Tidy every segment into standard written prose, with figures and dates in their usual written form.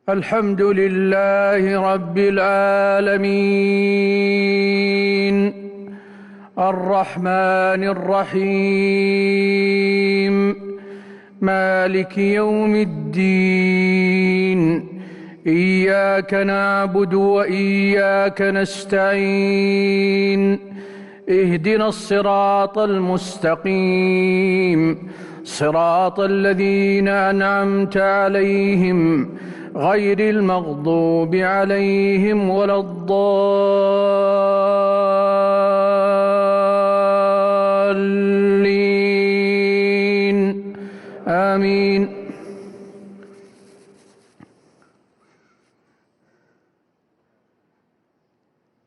الحمد لله رب العالمين الرحمن الرحيم مالك يوم الدين إياك نعبد وإياك نستعين اهدنا الصراط المستقيم صراط الذين أنعمت عليهم غير المغضوب عليهم ولا الضالين آمين.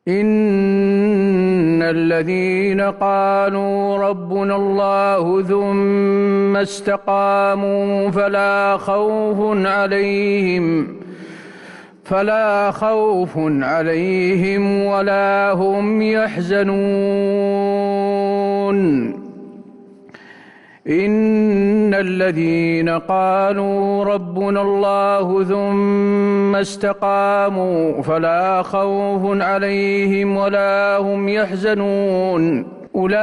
إن الذين قالوا ربنا الله ثم استقاموا فلا خوف عليهم ولا هم يحزنون. إن الذين قالوا ربنا الله ثم استقاموا فلا خوف عليهم ولا هم يحزنون أولئك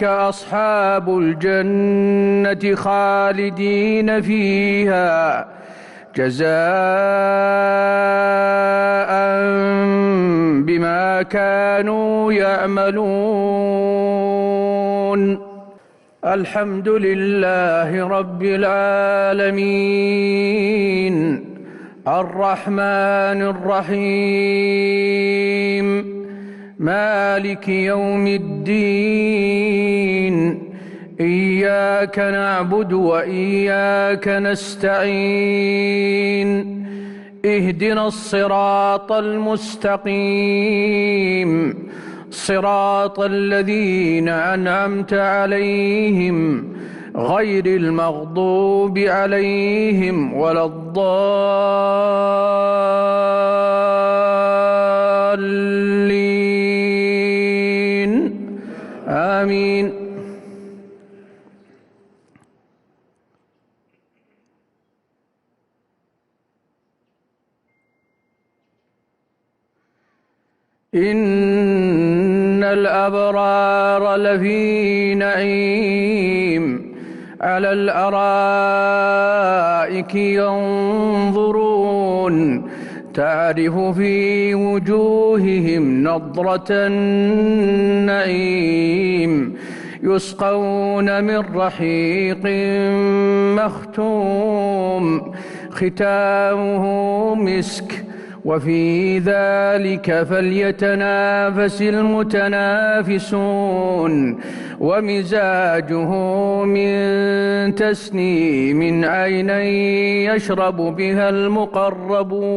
أصحاب الجنة خالدين فيها جزاء بما كانوا يعملون. الحمد لله رب العالمين الرحمن الرحيم مالك يوم الدين إياك نعبد وإياك نستعين اهدنا الصراط المستقيم صراط الذين أنعمت عليهم غير المغضوب عليهم ولا الضالين آمين. إن الأبرار لفي نعيم على الأرائك ينظرون تعرف في وجوههم نضرة النعيم يسقون من رحيق مختوم ختامه مسك وفي ذلك فليتنافس المتنافسون ومزاجه من تسنيم عينا يشرب بها المقربون.